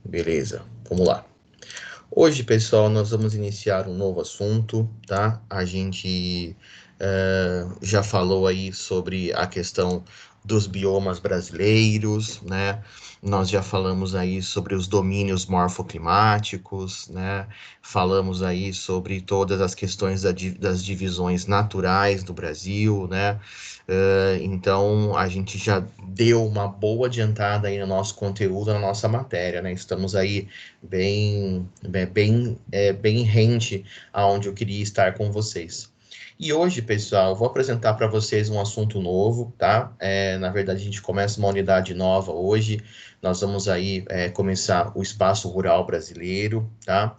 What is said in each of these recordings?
Beleza, vamos lá. Hoje, pessoal, nós vamos iniciar um novo assunto, tá? A gente já falou aí sobre a questão dos biomas brasileiros, né? Nós já falamos aí sobre os domínios morfoclimáticos, né? Falamos aí sobre todas as questões das divisões naturais do Brasil, né? Então, a gente já deu uma boa adiantada aí no nosso conteúdo, na nossa matéria, né? Estamos aí bem rente aonde eu queria estar com vocês. E hoje, pessoal, eu vou apresentar para vocês um assunto novo, tá? Na verdade, a gente começa uma unidade nova hoje. Nós vamos aí começar o Espaço Rural Brasileiro, tá?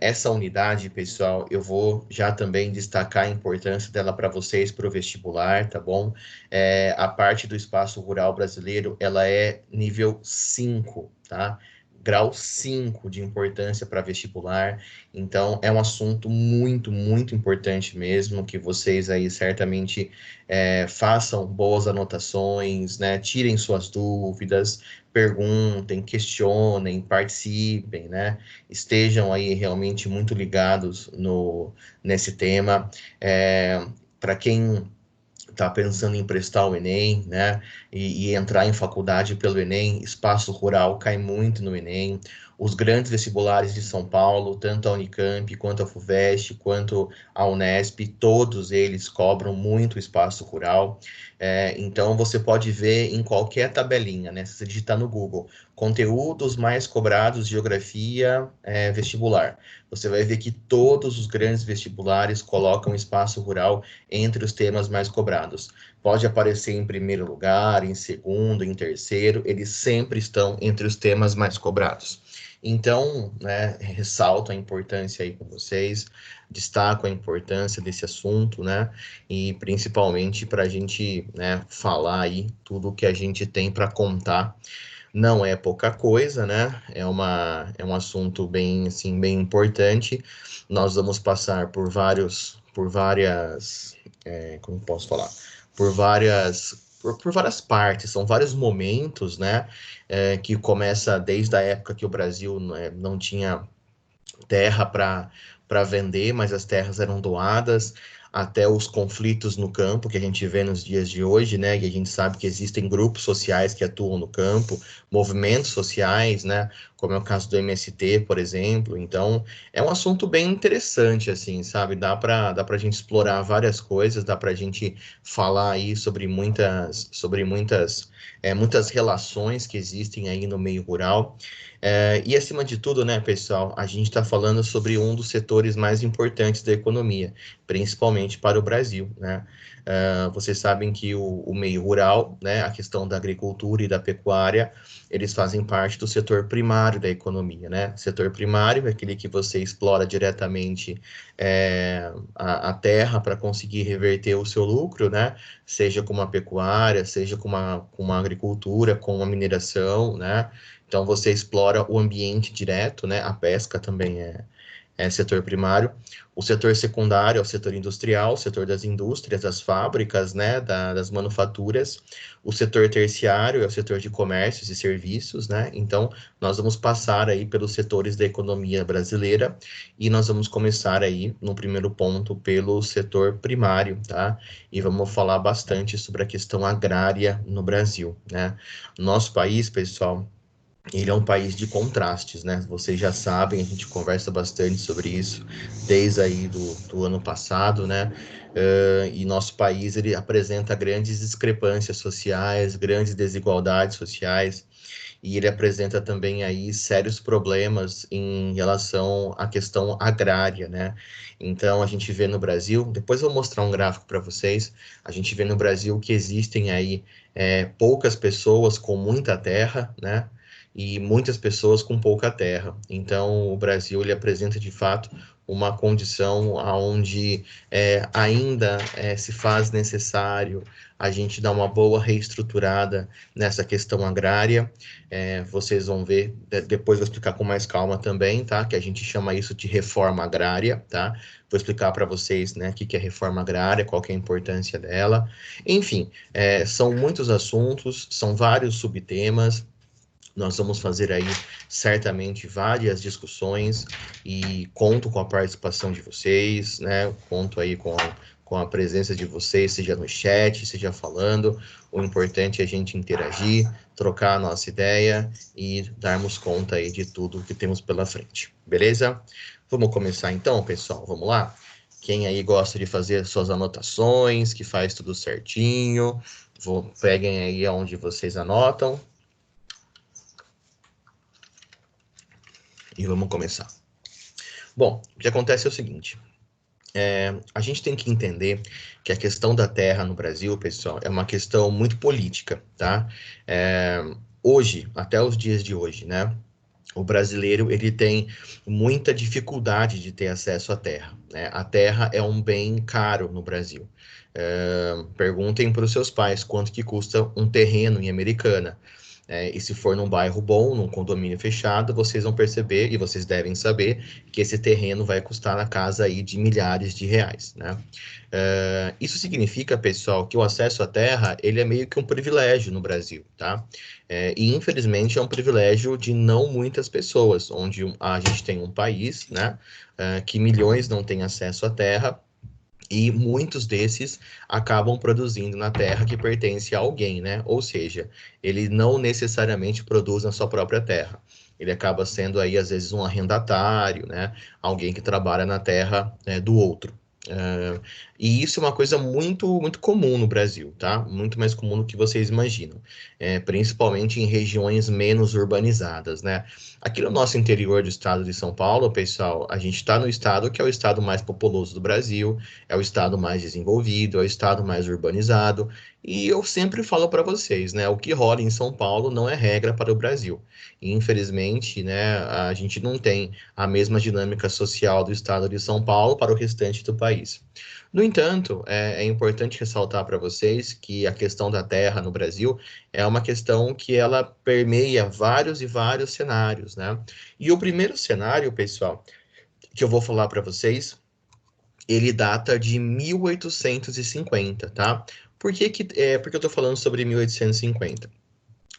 Essa unidade, pessoal, eu vou já também destacar a importância dela para vocês para o vestibular, tá bom? A parte do Espaço Rural Brasileiro, ela é nível 5, tá? Grau 5 de importância para vestibular. Então, é um assunto muito importante mesmo, que vocês aí certamente façam boas anotações, né? Tirem suas dúvidas, perguntem, questionem, participem, né? Estejam aí realmente muito ligados nesse tema. Para quem está pensando em prestar o Enem, né, e entrar em faculdade pelo Enem, espaço rural cai muito no Enem. Os grandes vestibulares de São Paulo, tanto a Unicamp, quanto a FUVEST, quanto a Unesp, todos eles cobram muito espaço rural. Então, você pode ver em qualquer tabelinha, né, se você digitar no Google, conteúdos mais cobrados, geografia, vestibular. Você vai ver que todos os grandes vestibulares colocam espaço rural entre os temas mais cobrados. Pode aparecer em primeiro lugar, em segundo, em terceiro, eles sempre estão entre os temas mais cobrados. Então, né, ressalto a importância aí com vocês, destaco a importância desse assunto, né, e principalmente para a gente, né, falar aí tudo o que a gente tem para contar. Não é pouca coisa, né? É um assunto bem, assim, bem importante. Nós vamos passar por várias, como posso falar? Por várias partes, são vários momentos, né? Que começa desde a época que o Brasil, né, não tinha terra para vender, mas as terras eram doadas, até os conflitos no campo que a gente vê nos dias de hoje, né? E a gente sabe que existem grupos sociais que atuam no campo, movimentos sociais, né? Como é o caso do MST, por exemplo. Então, é um assunto bem interessante, assim, sabe? Dá para a gente explorar várias coisas, dá para a gente falar aí muitas relações que existem aí no meio rural. E acima de tudo, né, pessoal, a gente está falando sobre um dos setores mais importantes da economia, principalmente para o Brasil, né? Vocês sabem que o meio rural, né, a questão da agricultura e da pecuária, eles fazem parte do setor primário da economia, né? Setor primário é aquele que você explora diretamente a terra para conseguir reverter o seu lucro, né? Seja com uma pecuária, seja com uma agricultura, com uma mineração, né? Então você explora o ambiente direto, né? A pesca também é setor primário. O setor secundário é o setor industrial, o setor das indústrias, das fábricas, né? Das manufaturas. O setor terciário é o setor de comércios e serviços, né? Então nós vamos passar aí pelos setores da economia brasileira e nós vamos começar aí no primeiro ponto pelo setor primário, tá? E vamos falar bastante sobre a questão agrária no Brasil, né? Nosso país, pessoal, ele é um país de contrastes, né? Vocês já sabem, a gente conversa bastante sobre isso desde aí do ano passado, né? E nosso país, ele apresenta grandes discrepâncias sociais, grandes desigualdades sociais, e ele apresenta também aí sérios problemas em relação à questão agrária, né? Então, a gente vê no Brasil, depois eu vou mostrar um gráfico para vocês, a gente vê no Brasil que existem aí poucas pessoas com muita terra, né? E muitas pessoas com pouca terra. Então, o Brasil ele apresenta de fato uma condição onde ainda se faz necessário a gente dar uma boa reestruturada nessa questão agrária. Vocês vão ver, depois vou explicar com mais calma também, tá? Que a gente chama isso de reforma agrária, tá? Vou explicar para vocês, né, o que é reforma agrária, qual que é a importância dela. Enfim, são muitos assuntos, são vários subtemas. Nós vamos fazer aí certamente várias discussões e conto com a participação de vocês, né? Conto aí com a presença de vocês, seja no chat, seja falando. O importante é a gente interagir, trocar a nossa ideia e darmos conta aí de tudo que temos pela frente, beleza? Vamos começar então, pessoal? Vamos lá? Quem aí gosta de fazer suas anotações, que faz tudo certinho, peguem aí onde vocês anotam. E vamos começar. Bom, o que acontece é o seguinte: a gente tem que entender que a questão da terra no Brasil, pessoal, é uma questão muito política, tá? Hoje, até os dias de hoje, né? O brasileiro ele tem muita dificuldade de ter acesso à terra, né? A terra é um bem caro no Brasil. Perguntem para os seus pais quanto que custa um terreno em Americana. E se for num bairro bom, num condomínio fechado, vocês vão perceber, e vocês devem saber, que esse terreno vai custar na casa aí de milhares de reais, né? Isso significa, pessoal, que o acesso à terra, ele é meio que um privilégio no Brasil, tá? E infelizmente é um privilégio de não muitas pessoas, onde a gente tem um país, né, que milhões não têm acesso à terra, e muitos desses acabam produzindo na terra que pertence a alguém, né? Ou seja, ele não necessariamente produz na sua própria terra. Ele acaba sendo aí, às vezes, um arrendatário, né? Alguém que trabalha na terra, do outro. E isso é uma coisa muito, muito comum no Brasil, tá? Muito mais comum do que vocês imaginam. Principalmente em regiões menos urbanizadas, né? Aqui no nosso interior do estado de São Paulo, pessoal, a gente está no estado que é o estado mais populoso do Brasil, é o estado mais desenvolvido, é o estado mais urbanizado, e eu sempre falo para vocês, né, o que rola em São Paulo não é regra para o Brasil. E, infelizmente, né, a gente não tem a mesma dinâmica social do estado de São Paulo para o restante do país. No entanto, é importante ressaltar para vocês que a questão da terra no Brasil é uma questão que ela permeia vários e vários cenários, né? E o primeiro cenário, pessoal, que eu vou falar para vocês, ele data de 1850, tá? Porque eu estou falando sobre 1850?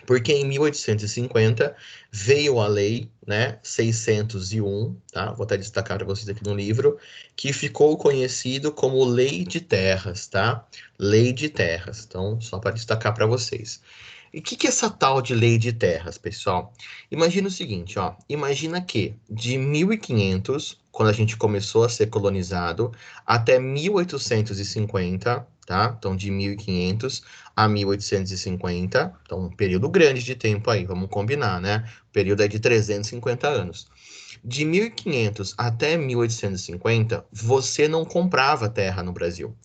Porque em 1850 veio a lei, né, 601, tá? Vou até destacar para vocês aqui no livro, que ficou conhecido como Lei de Terras, tá? Lei de Terras. Então, só para destacar para vocês. E o que é essa tal de lei de terras, pessoal? Imagina o seguinte, ó. Imagina que de 1500, quando a gente começou a ser colonizado, até 1850, tá? Então, de 1500 a 1850, então um período grande de tempo aí, vamos combinar, né? O período é de 350 anos. De 1500 até 1850, você não comprava terra no Brasil.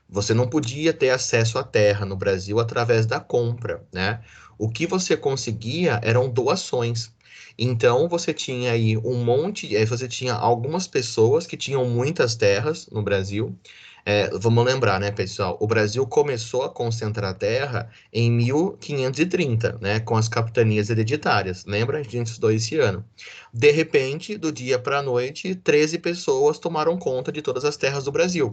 Você não podia ter acesso à terra no Brasil através da compra, né? O que você conseguia eram doações. Então você tinha aí você tinha algumas pessoas que tinham muitas terras no Brasil. Vamos lembrar, né, pessoal? O Brasil começou a concentrar terra em 1530, né, com as capitanias hereditárias. Lembra? A gente estudou esse ano. De repente, do dia para a noite, 13 pessoas tomaram conta de todas as terras do Brasil.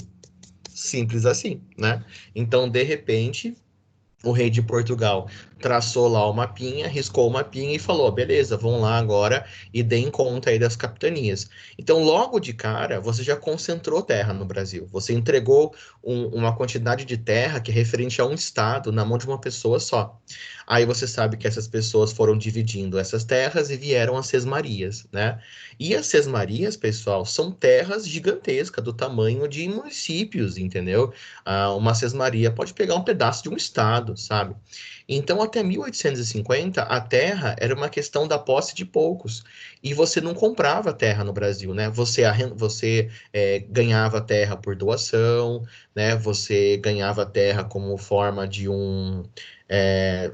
Simples assim, né? Então, de repente, o rei de Portugal traçou lá o mapinha, riscou o mapinha e falou: beleza, vão lá agora e deem conta aí das capitanias. Então, logo de cara, você já concentrou terra no Brasil. Você entregou uma quantidade de terra que é referente a um estado na mão de uma pessoa só. Aí você sabe que essas pessoas foram dividindo essas terras e vieram as sesmarias, né? E as sesmarias, pessoal, são terras gigantescas, do tamanho de municípios, entendeu? Uma sesmaria pode pegar um pedaço de um estado, sabe? Então, até 1850, a terra era uma questão da posse de poucos. E você não comprava terra no Brasil, né? Você ganhava terra por doação, né? Você ganhava terra como forma de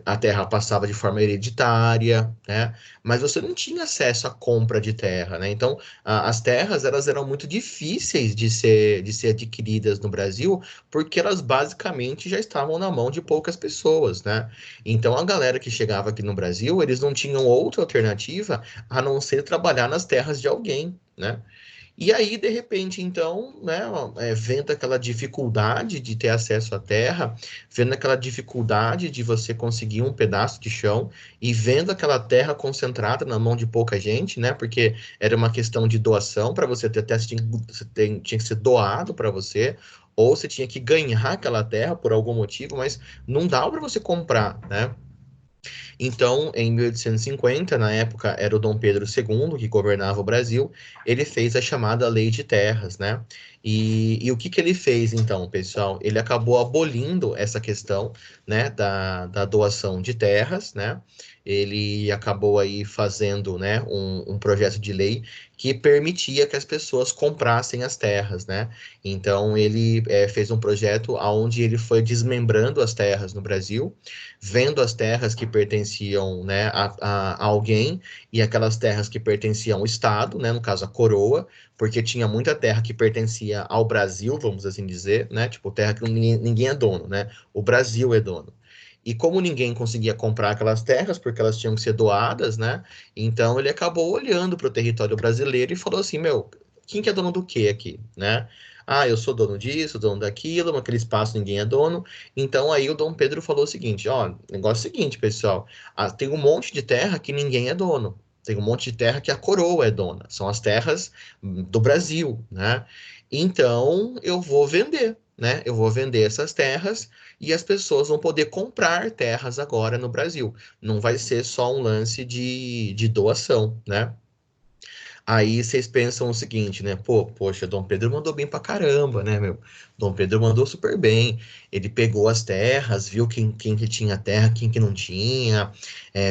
a terra passava de forma hereditária, né? Mas você não tinha acesso à compra de terra, né? Então, as terras, elas eram muito difíceis de ser adquiridas no Brasil, porque elas basicamente já estavam na mão de poucas pessoas, né? Então, a galera que chegava aqui no Brasil, eles não tinham outra alternativa a não ser trabalhar nas terras de alguém, né? E aí, de repente, então, né, vendo aquela dificuldade de ter acesso à terra, vendo aquela dificuldade de você conseguir um pedaço de chão e vendo aquela terra concentrada na mão de pouca gente, né, porque era uma questão de doação, para você ter terra, tinha que ser doado para você, ou você tinha que ganhar aquela terra por algum motivo, mas não dava para você comprar, né? Então, em 1850, na época era o Dom Pedro II que governava o Brasil, ele fez a chamada Lei de Terras, né? E o que que ele fez, então, pessoal? Ele acabou abolindo essa questão, né, da doação de terras, né? Ele acabou aí fazendo, né, um projeto de lei que permitia que as pessoas comprassem as terras, né? Então, ele fez um projeto onde ele foi desmembrando as terras no Brasil, vendo as terras que pertenciam, né, a alguém e aquelas terras que pertenciam ao Estado, né, no caso a coroa, porque tinha muita terra que pertencia ao Brasil, vamos assim dizer, né, tipo terra que ninguém é dono, né, o Brasil é dono. E como ninguém conseguia comprar aquelas terras, porque elas tinham que ser doadas, né? Então ele acabou olhando para o território brasileiro e falou assim: meu, quem que é dono do quê aqui, né? Ah, eu sou dono disso, dono daquilo, naquele espaço ninguém é dono. Então aí o Dom Pedro falou o seguinte: ó, negócio é o seguinte, pessoal, tem um monte de terra que ninguém é dono. Tem um monte de terra que a coroa é dona. São as terras do Brasil, né? Então eu vou vender, né? Eu vou vender essas terras e as pessoas vão poder comprar terras agora no Brasil. Não vai ser só um lance de doação, né? Aí vocês pensam o seguinte, né? Pô, poxa, Dom Pedro mandou bem pra caramba, né, meu? Dom Pedro mandou super bem. Ele pegou as terras, viu quem que tinha terra, quem que não tinha,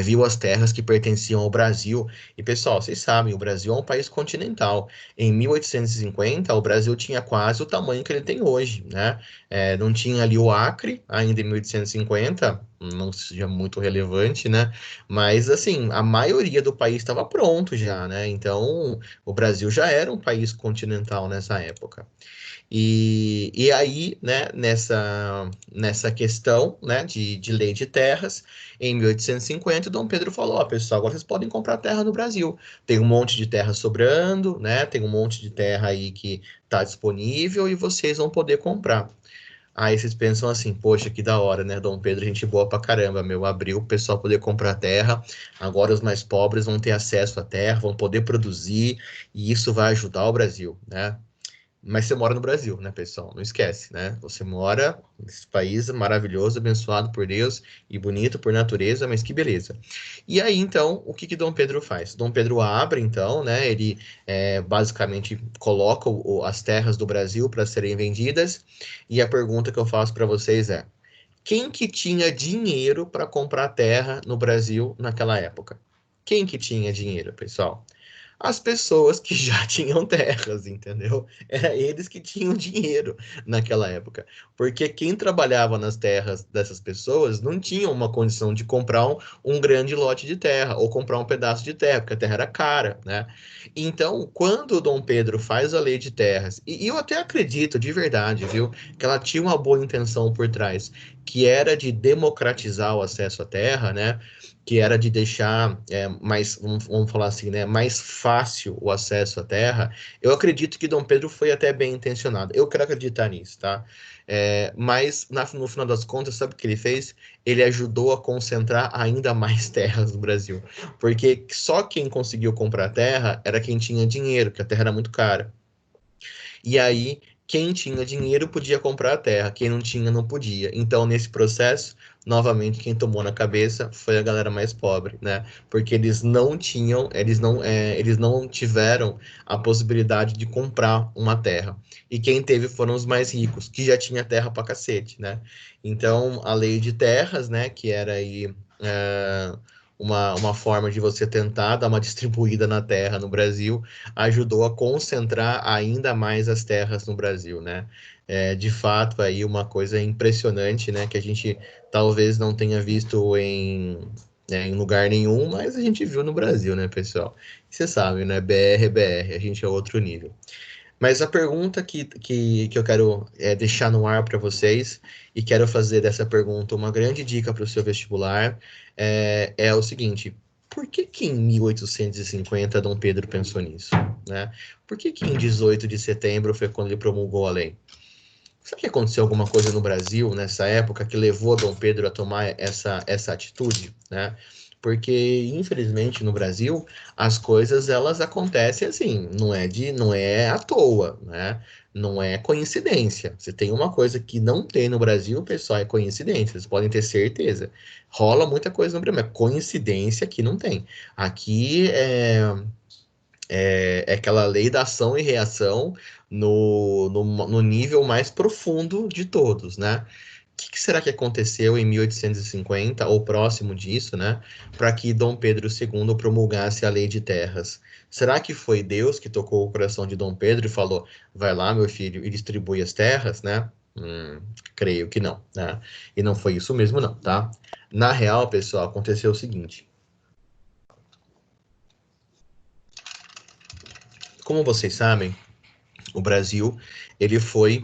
viu as terras que pertenciam ao Brasil. E, pessoal, vocês sabem, o Brasil é um país continental. Em 1850, o Brasil tinha quase o tamanho que ele tem hoje, né? Não tinha ali o Acre, ainda em 1850, não seja muito relevante, né? Mas, assim, a maioria do país estava pronto já, né? Então, o Brasil já era um país continental nessa época. E aí, né, nessa questão, né, de lei de terras, em 1850, Dom Pedro falou: ó, pessoal, agora vocês podem comprar terra no Brasil. Tem um monte de terra sobrando, né? Tem um monte de terra aí que está disponível e vocês vão poder comprar. Aí vocês pensam assim, poxa, que da hora, né? Dom Pedro, gente boa pra caramba, meu. Abriu o pessoal poder comprar terra. Agora os mais pobres vão ter acesso à terra, vão poder produzir, e isso vai ajudar o Brasil, né? Mas você mora no Brasil, né, pessoal? Não esquece, né? Você mora nesse país maravilhoso, abençoado por Deus e bonito por natureza, mas que beleza. E aí, então, o que que Dom Pedro faz? Dom Pedro abre, então, né? Ele basicamente coloca as terras do Brasil para serem vendidas. E a pergunta que eu faço para vocês é: quem que tinha dinheiro para comprar terra no Brasil naquela época? Quem que tinha dinheiro, pessoal? As pessoas que já tinham terras, entendeu? Era eles que tinham dinheiro naquela época. Porque quem trabalhava nas terras dessas pessoas não tinha uma condição de comprar um grande lote de terra ou comprar um pedaço de terra, porque a terra era cara, né? Então, quando o Dom Pedro faz a lei de terras, e eu até acredito de verdade, viu, que ela tinha uma boa intenção por trás, que era de democratizar o acesso à terra, né? Que era de deixar mais, vamos falar assim, né, mais fácil o acesso à terra, eu acredito que Dom Pedro foi até bem intencionado. Eu quero acreditar nisso, tá? Mas no final das contas, sabe o que ele fez? Ele ajudou a concentrar ainda mais terras no Brasil. Porque só quem conseguiu comprar terra era quem tinha dinheiro, que a terra era muito cara. E aí, quem tinha dinheiro podia comprar a terra, quem não tinha não podia. Então, nesse processo, novamente, quem tomou na cabeça foi a galera mais pobre, né? Porque eles não tinham, eles não tiveram a possibilidade de comprar uma terra. E quem teve foram os mais ricos, que já tinha terra pra cacete, né? Então, a lei de terras, né, que era aí. Uma forma de você tentar dar uma distribuída na terra no Brasil, ajudou a concentrar ainda mais as terras no Brasil, né? De fato, aí uma coisa impressionante, né? Que a gente talvez não tenha visto em lugar nenhum, mas a gente viu no Brasil, né, pessoal? Você sabe, né? BR é BR, a gente é outro nível. Mas a pergunta que eu quero deixar no ar para vocês, e quero fazer dessa pergunta uma grande dica para o seu vestibular, é o seguinte: por que que em 1850 Dom Pedro pensou nisso, né? Por que que em 18 de setembro foi quando ele promulgou a lei? Será que aconteceu alguma coisa no Brasil nessa época que levou Dom Pedro a tomar essa atitude, né? Porque, infelizmente, no Brasil, as coisas elas acontecem assim, não é à toa, né? Não é coincidência. Você tem uma coisa que não tem no Brasil, pessoal, é coincidência. Vocês podem ter certeza. Rola muita coisa no Brasil, mas coincidência aqui não tem. Aqui é aquela lei da ação e reação no nível mais profundo de todos, né? O que será que aconteceu em 1850, ou próximo disso, né, para que Dom Pedro II promulgasse a Lei de Terras? Será que foi Deus que tocou o coração de Dom Pedro e falou: vai lá, meu filho, e distribui as terras, né? Creio que não, né? E não foi isso mesmo, não, tá? Na real, pessoal, aconteceu o seguinte. Como vocês sabem, o Brasil, ele foi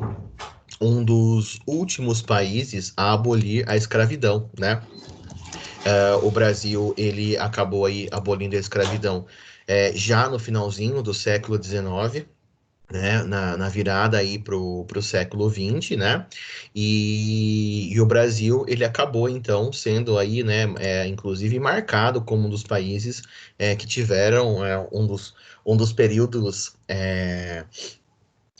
um dos últimos países a abolir a escravidão, né? O Brasil, ele acabou aí abolindo a escravidão já no finalzinho do século XIX, né, na virada aí para o século XX, né, e o Brasil, ele acabou, então, sendo aí, né, inclusive marcado como um dos países que tiveram um dos períodos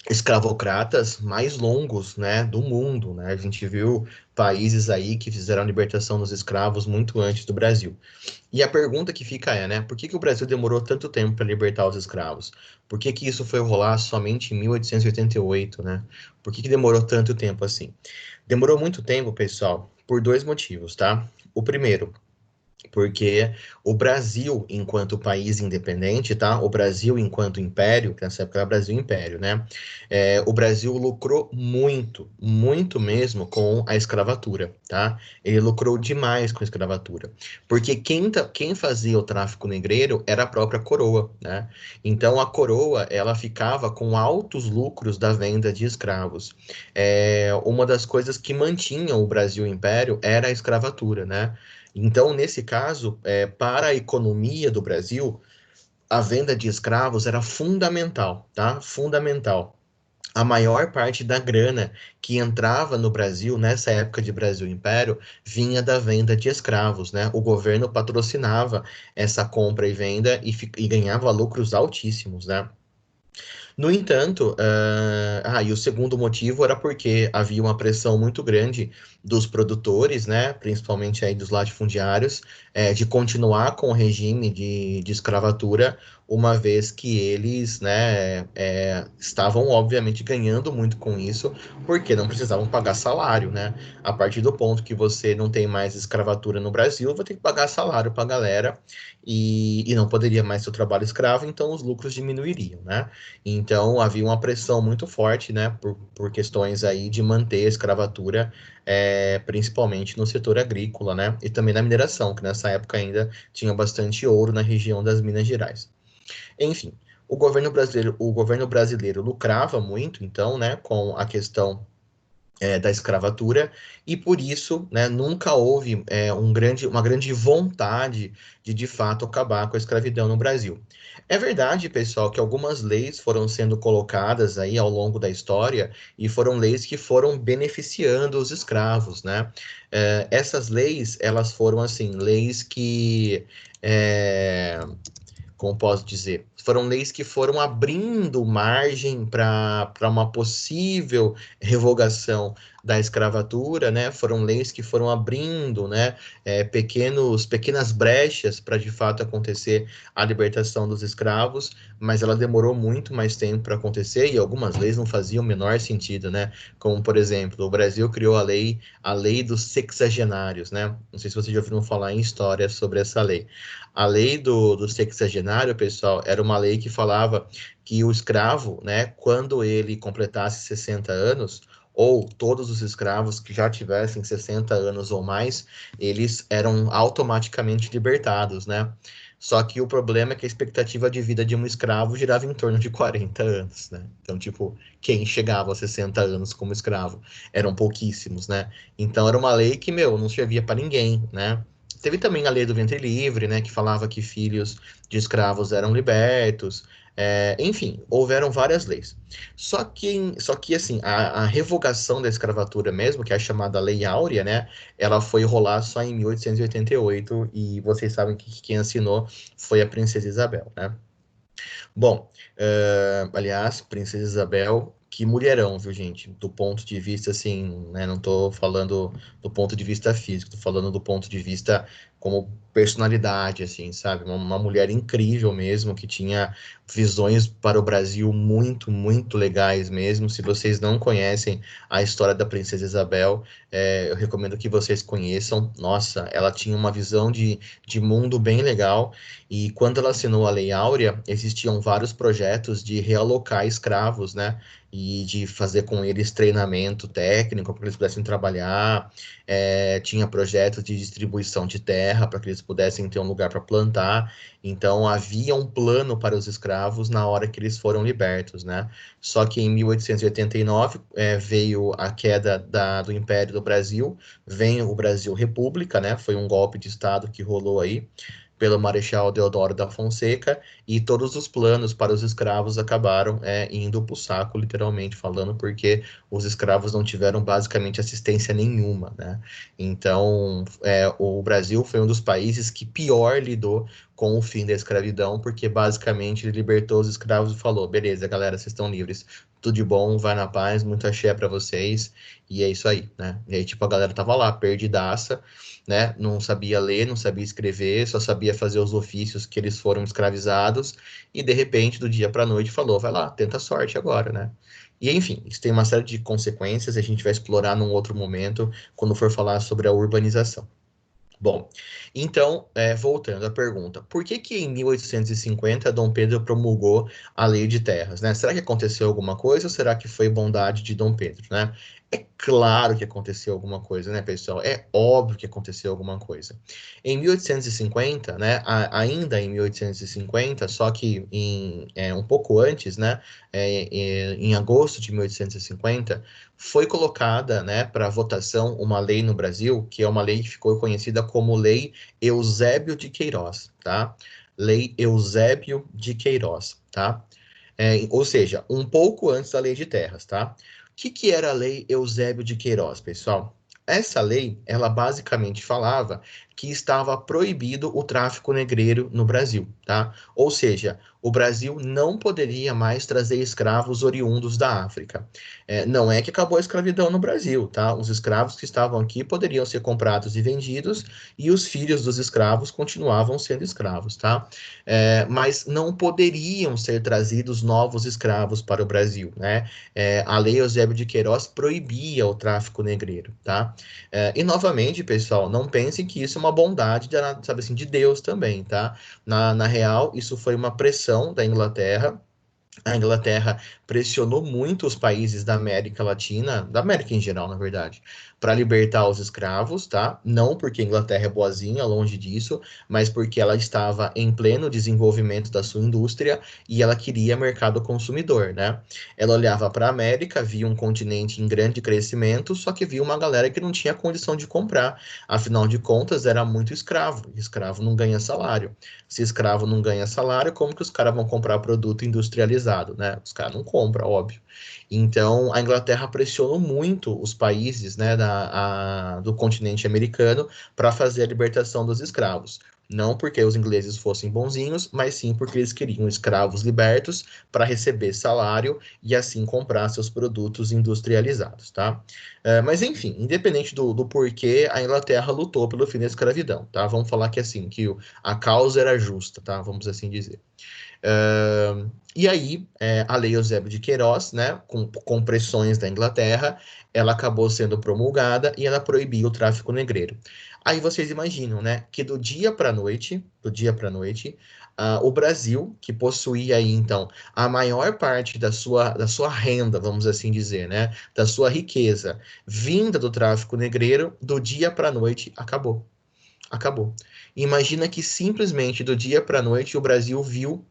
escravocratas mais longos, né, do mundo, né? A gente viu países aí que fizeram a libertação dos escravos muito antes do Brasil. E a pergunta que fica é, né, por que que o Brasil demorou tanto tempo para libertar os escravos? Por que que isso foi rolar somente em 1888, né? Por que que demorou tanto tempo assim? Demorou muito tempo, pessoal, por dois motivos, tá? O primeiro, porque o Brasil, enquanto país independente, tá? O Brasil enquanto império, que nessa época era Brasil Império, né? O Brasil lucrou muito, muito mesmo com a escravatura, tá? Ele lucrou demais com a escravatura, porque quem fazia o tráfico negreiro era a própria coroa, né? Então a coroa, ela ficava com altos lucros da venda de escravos. Uma das coisas que mantinham o Brasil Império era a escravatura, né? Então, nesse caso, para a economia do Brasil, a venda de escravos era fundamental, tá? Fundamental. A maior parte da grana que entrava no Brasil, nessa época de Brasil Império, vinha da venda de escravos, né? O governo patrocinava essa compra e venda e ganhava lucros altíssimos, né? No entanto, e o segundo motivo era porque havia uma pressão muito grande dos produtores, né, principalmente aí dos latifundiários, de continuar com o regime de escravatura, uma vez que eles, né, estavam obviamente ganhando muito com isso, porque não precisavam pagar salário, né? A partir do ponto que você não tem mais escravatura no Brasil, vai ter que pagar salário para a galera e não poderia mais ser o trabalho escravo, então os lucros diminuiriam, né? Então havia uma pressão muito forte, né, por questões aí de manter a escravatura, principalmente no setor agrícola, né, e também na mineração, que nessa época ainda tinha bastante ouro na região das Minas Gerais. Enfim, o governo brasileiro lucrava muito, então, né, com a questão da escravatura, e por isso, né, nunca houve uma grande vontade de fato acabar com a escravidão no Brasil. É verdade, pessoal, que algumas leis foram sendo colocadas aí ao longo da história e foram leis que foram beneficiando os escravos, né? Essas leis, elas foram assim, leis que como posso dizer, foram leis que foram abrindo margem para uma possível revogação da escravatura, né? Foram leis que foram abrindo, né, pequenas brechas para de fato acontecer a libertação dos escravos, mas ela demorou muito mais tempo para acontecer e algumas leis não faziam o menor sentido, né? Como, por exemplo, o Brasil criou a lei dos sexagenários, né? Não sei se vocês já ouviram falar em história sobre essa lei. A lei do sexagenário, pessoal, era uma lei que falava que o escravo, né, quando ele completasse 60 anos, ou todos os escravos que já tivessem 60 anos ou mais, eles eram automaticamente libertados, né? Só que o problema é que a expectativa de vida de um escravo girava em torno de 40 anos, né? Então, tipo, quem chegava a 60 anos como escravo eram pouquíssimos, né? Então, era uma lei que, meu, não servia para ninguém, né? Teve também a lei do ventre livre, né, que falava que filhos de escravos eram libertos. Enfim, houveram várias leis. Só que assim, a revogação da escravatura mesmo, que é a chamada Lei Áurea, né, ela foi rolar só em 1888, e vocês sabem que quem assinou foi a Princesa Isabel, né? Bom, aliás, Princesa Isabel, que mulherão, viu, gente? Do ponto de vista, assim, né? Não tô falando do ponto de vista físico, tô falando do ponto de vista como personalidade, assim, sabe? Uma mulher incrível mesmo, que tinha visões para o Brasil muito, muito legais mesmo. Se vocês não conhecem a história da Princesa Isabel, eu recomendo que vocês conheçam. Nossa, ela tinha uma visão de mundo bem legal. E quando ela assinou a Lei Áurea, existiam vários projetos de realocar escravos, né? E de fazer com eles treinamento técnico para que eles pudessem trabalhar. Tinha projetos de distribuição de terra para que eles pudessem ter um lugar para plantar. Então havia um plano para os escravos na hora que eles foram libertos, né? Só que em 1889 veio a queda do Império do Brasil, vem o Brasil República, né? Foi um golpe de Estado que rolou aí pelo Marechal Deodoro da Fonseca, e todos os planos para os escravos acabaram indo para o saco, literalmente falando, porque os escravos não tiveram basicamente assistência nenhuma, né? Então, o Brasil foi um dos países que pior lidou com o fim da escravidão, porque basicamente ele libertou os escravos e falou: beleza, galera, vocês estão livres, tudo de bom, vai na paz, muito axé para vocês, e é isso aí, né? E aí, tipo, a galera tava lá, perdidaça, né? Não sabia ler, não sabia escrever, só sabia fazer os ofícios que eles foram escravizados, e de repente, do dia para a noite, falou: vai lá, tenta a sorte agora, né? E enfim, isso tem uma série de consequências, a gente vai explorar num outro momento, quando for falar sobre a urbanização. Bom, então, voltando à pergunta, por que que em 1850 Dom Pedro promulgou a Lei de Terras, né? Será que aconteceu alguma coisa ou será que foi bondade de Dom Pedro, né? É claro que aconteceu alguma coisa, né, pessoal? É óbvio que aconteceu alguma coisa. Em 1850, né, ainda em 1850, só que um pouco antes, né, em agosto de 1850, foi colocada, né, para votação uma lei no Brasil, que é uma lei que ficou conhecida como Lei Eusébio de Queiroz, tá? Lei Eusébio de Queiroz, tá? Ou seja, um pouco antes da Lei de Terras, tá? O que que era a Lei Eusébio de Queiroz, pessoal? Essa lei, ela basicamente falava que estava proibido o tráfico negreiro no Brasil, tá? Ou seja, o Brasil não poderia mais trazer escravos oriundos da África. Não é que acabou a escravidão no Brasil, tá? Os escravos que estavam aqui poderiam ser comprados e vendidos, e os filhos dos escravos continuavam sendo escravos, tá? Mas não poderiam ser trazidos novos escravos para o Brasil, né? A Lei Eusébio de Queiroz proibia o tráfico negreiro, tá? E novamente, pessoal, não pensem que isso é uma bondade, sabe assim, de Deus também, tá? Na real, isso foi uma pressão da Inglaterra. A Inglaterra pressionou muito os países da América Latina, da América em geral, na verdade, para libertar os escravos, tá? Não porque a Inglaterra é boazinha, longe disso, mas porque ela estava em pleno desenvolvimento da sua indústria e ela queria mercado consumidor, né? Ela olhava para a América, via um continente em grande crescimento, só que via uma galera que não tinha condição de comprar. Afinal de contas, era muito escravo. Escravo não ganha salário. Se escravo não ganha salário, como que os caras vão comprar produto industrializado, né? Os caras não compram, óbvio. Então, a Inglaterra pressionou muito os países, né, do continente americano para fazer a libertação dos escravos. Não porque os ingleses fossem bonzinhos, mas sim porque eles queriam escravos libertos para receber salário e assim comprar seus produtos industrializados, tá? Mas enfim, independente do porquê, a Inglaterra lutou pelo fim da escravidão, tá? Vamos falar que assim, que a causa era justa, tá? Vamos assim dizer. E aí, a Lei Eusébio de Queiroz, né, com pressões da Inglaterra, ela acabou sendo promulgada e ela proibiu o tráfico negreiro. Aí vocês imaginam, né, que do dia para noite, o Brasil, que possuía aí, então, a maior parte da sua renda, vamos assim dizer, né, da sua riqueza, vinda do tráfico negreiro, do dia para a noite, acabou. Acabou. Imagina que simplesmente do dia para a noite o Brasil viu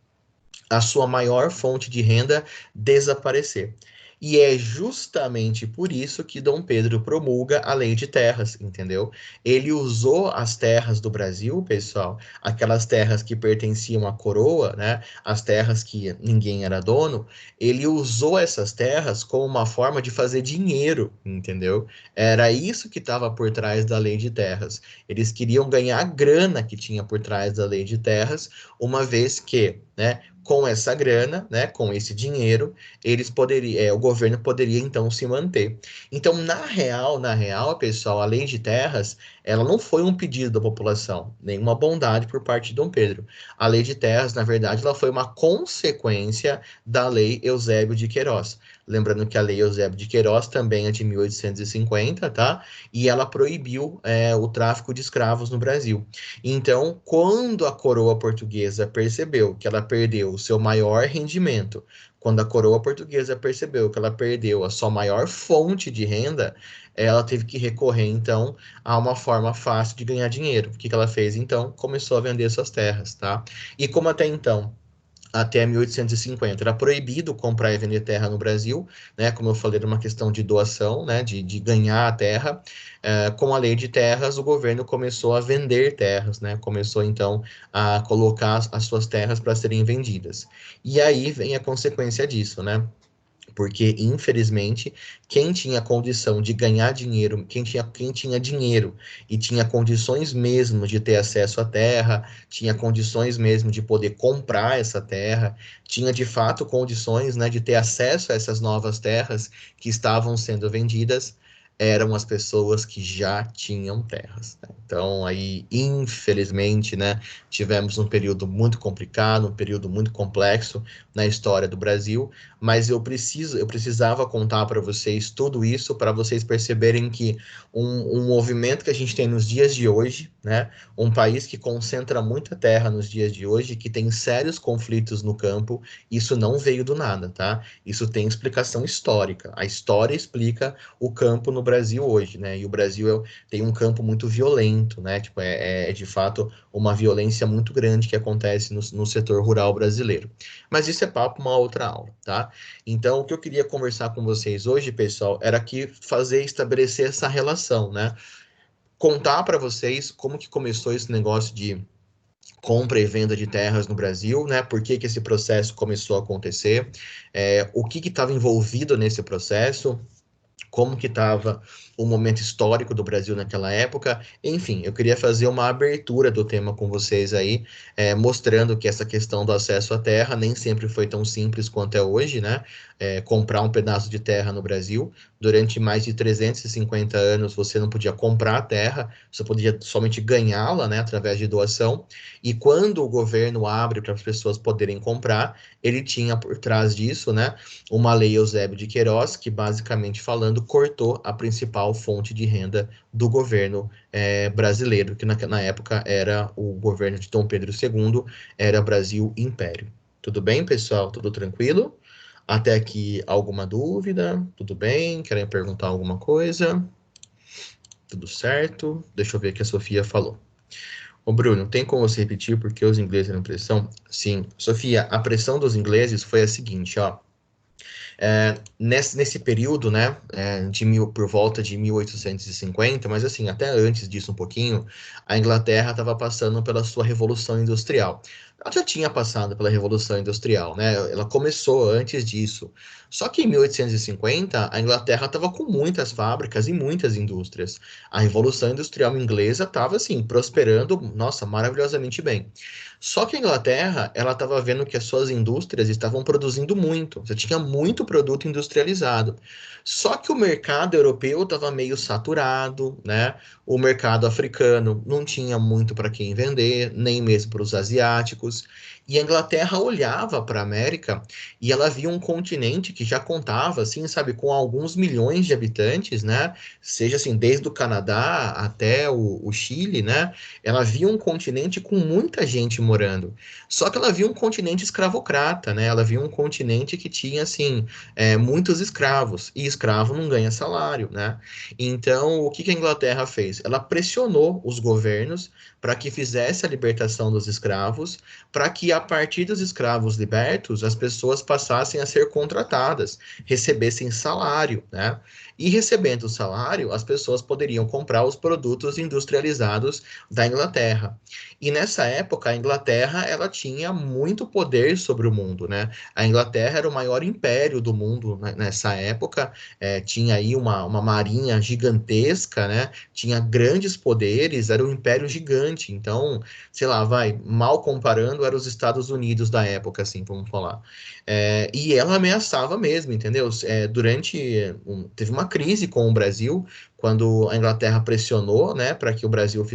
a sua maior fonte de renda desaparecer. E é justamente por isso que Dom Pedro promulga a Lei de Terras, entendeu? Ele usou as terras do Brasil, pessoal, aquelas terras que pertenciam à coroa, né? As terras que ninguém era dono, ele usou essas terras como uma forma de fazer dinheiro, entendeu? Era isso que estava por trás da Lei de Terras. Eles queriam ganhar a grana que tinha por trás da Lei de Terras, uma vez que, né, com essa grana, né, com esse dinheiro, o governo poderia então se manter. Então, na real, pessoal, a Lei de Terras, ela não foi um pedido da população, nenhuma bondade por parte de Dom Pedro. A Lei de Terras, na verdade, ela foi uma consequência da Lei Eusébio de Queiroz. Lembrando que a Lei Eusébio de Queiroz também é de 1850, tá? E ela proibiu o tráfico de escravos no Brasil. Então, quando a coroa portuguesa percebeu que ela perdeu o seu maior rendimento, quando a coroa portuguesa percebeu que ela perdeu a sua maior fonte de renda, ela teve que recorrer, então, a uma forma fácil de ganhar dinheiro. O que que ela fez, então? Começou a vender suas terras, tá? E como até então até 1850. Era proibido comprar e vender terra no Brasil, né? Como eu falei, era uma questão de doação, né? De ganhar a terra. Com a lei de terras, o governo começou a vender terras, né? Começou então a colocar as suas terras para serem vendidas. E aí vem a consequência disso, né? Porque, infelizmente, quem tinha condição de ganhar dinheiro, quem tinha dinheiro e tinha condições mesmo de ter acesso à terra, tinha condições mesmo de poder comprar essa terra, tinha de fato condições, né, de ter acesso a essas novas terras que estavam sendo vendidas, eram as pessoas que já tinham terras, né? Então, aí, infelizmente, né, tivemos um período muito complicado, um período muito complexo na história do Brasil, mas eu precisava contar para vocês tudo isso para vocês perceberem que um movimento que a gente tem nos dias de hoje, né, um país que concentra muita terra nos dias de hoje, que tem sérios conflitos no campo, isso não veio do nada, tá? Isso tem explicação histórica. A história explica o campo no Brasil hoje, né? E o Brasil tem um campo muito violento, né? Tipo, é de fato uma violência muito grande que acontece no setor rural brasileiro. Mas isso é papo uma outra aula, tá? Então, o que eu queria conversar com vocês hoje, pessoal, era que estabelecer essa relação, né? Contar para vocês como que começou esse negócio de compra e venda de terras no Brasil, né? Por que que esse processo começou a acontecer, o que estava envolvido nesse processo, como que estava o momento histórico do Brasil naquela época. Enfim, eu queria fazer uma abertura do tema com vocês aí, mostrando que essa questão do acesso à terra nem sempre foi tão simples quanto é hoje, né? Comprar um pedaço de terra no Brasil. Durante mais de 350 anos, você não podia comprar a terra, você podia somente ganhá-la, né, através de doação. E quando o governo abre para as pessoas poderem comprar, ele tinha por trás disso, né, uma lei Eusébio de Queiroz, que basicamente falando, cortou a principal fonte de renda do governo brasileiro, que na época era o governo de Dom Pedro II, era Brasil Império. Tudo bem, pessoal? Tudo tranquilo? Até aqui, alguma dúvida? Tudo bem? Querem perguntar alguma coisa? Tudo certo? Deixa eu ver o que a Sofia falou. Ô, Bruno, tem como você repetir por que os ingleses eram pressão? Sim. Sofia, a pressão dos ingleses foi a seguinte, ó. Nesse período, né, por volta de 1850, mas assim, até antes disso um pouquinho, a Inglaterra estava passando pela sua Revolução Industrial. Ela já tinha passado pela Revolução Industrial, né? Ela começou antes disso. Só que em 1850, a Inglaterra estava com muitas fábricas e muitas indústrias. A Revolução Industrial inglesa estava, assim, prosperando, nossa, maravilhosamente bem. Só que a Inglaterra, ela estava vendo que as suas indústrias estavam produzindo muito. Você tinha muito produto industrializado. Só que o mercado europeu estava meio saturado, né? O mercado africano não tinha muito para quem vender, nem mesmo para os asiáticos. E a Inglaterra olhava para a América e ela via um continente que já contava, assim, sabe, com alguns milhões de habitantes, né? Seja assim, desde o Canadá até o Chile, né? Ela via um continente com muita gente morando. Só que ela via um continente escravocrata, né? Ela via um continente que tinha, assim, muitos escravos. E escravo não ganha salário, né? Então, o que que a Inglaterra fez? Ela pressionou os governos para que fizesse a libertação dos escravos, para que a partir dos escravos libertos, as pessoas passassem a ser contratadas, recebessem salário, né? E recebendo o salário, as pessoas poderiam comprar os produtos industrializados da Inglaterra. E nessa época, a Inglaterra, ela tinha muito poder sobre o mundo, né? A Inglaterra era o maior império do mundo, né, nessa época, tinha aí uma marinha gigantesca, né? Tinha grandes poderes, era um império gigante. Então, sei lá, vai, mal comparando, eram os Estados Unidos da época, assim, vamos falar. E ela ameaçava mesmo, entendeu? Teve uma crise com o Brasil, quando a Inglaterra pressionou, né, para que o Brasil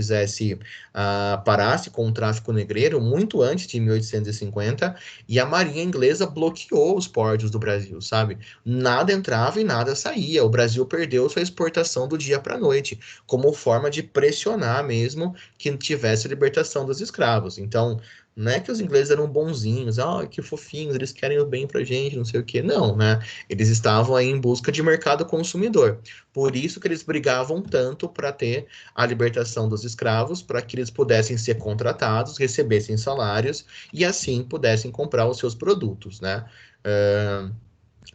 parasse com o tráfico negreiro, muito antes de 1850, e a Marinha Inglesa bloqueou os portos do Brasil, sabe? Nada entrava e nada saía. O Brasil perdeu sua exportação do dia para a noite, como forma de pressionar mesmo que tivesse a libertação dos escravos. Então, não é que os ingleses eram bonzinhos, que fofinhos, eles querem o bem pra gente, não sei o quê. Não, né? Eles estavam aí em busca de mercado consumidor. Por isso que eles brigavam tanto para ter a libertação dos escravos, para que eles pudessem ser contratados, recebessem salários e assim pudessem comprar os seus produtos, né?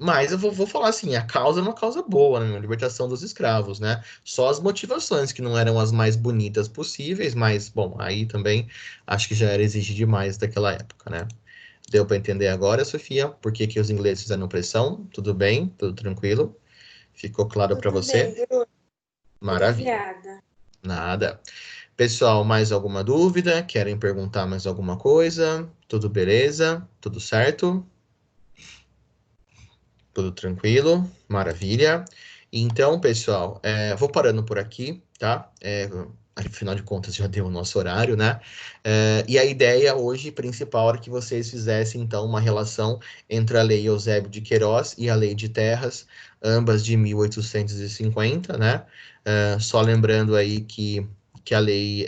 Mas eu vou falar assim, a causa é uma causa boa, né? A libertação dos escravos, né? Só as motivações que não eram as mais bonitas possíveis, mas, bom, aí também acho que já era exigir demais daquela época, né? Deu para entender agora, Sofia, por que que os ingleses fizeram pressão? Tudo bem? Tudo tranquilo? Ficou claro para Tudo bem, você? Bruno. Maravilha. Obrigada. Nada. Pessoal, mais alguma dúvida? Querem perguntar mais alguma coisa? Tudo beleza? Tudo certo? Tudo tranquilo? Maravilha. Então, pessoal, vou parando por aqui, tá? Afinal de contas, já deu o nosso horário, né? E a ideia hoje, principal, era que vocês fizessem, então, uma relação entre a Lei Eusébio de Queiroz e a Lei de Terras, ambas de 1850, né? Só lembrando aí que a Lei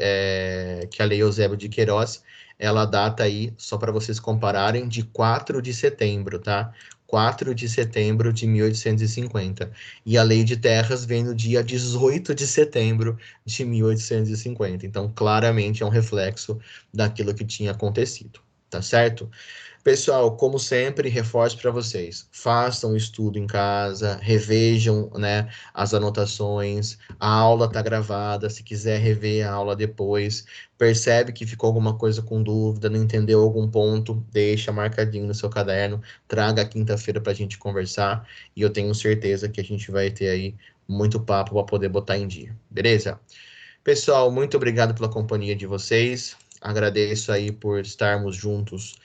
Eusébio de Queiroz, ela data aí, só para vocês compararem, de 4 de setembro, tá? 4 de setembro de 1850. E a Lei de Terras vem no dia 18 de setembro de 1850. Então, claramente é um reflexo daquilo que tinha acontecido, tá certo? Pessoal, como sempre, reforço para vocês: façam o estudo em casa, revejam, né, as anotações. A aula está gravada. Se quiser rever a aula depois, percebe que ficou alguma coisa com dúvida, não entendeu algum ponto, deixa marcadinho no seu caderno, traga quinta-feira para a gente conversar. E eu tenho certeza que a gente vai ter aí muito papo para poder botar em dia, beleza? Pessoal, muito obrigado pela companhia de vocês. Agradeço aí por estarmos juntos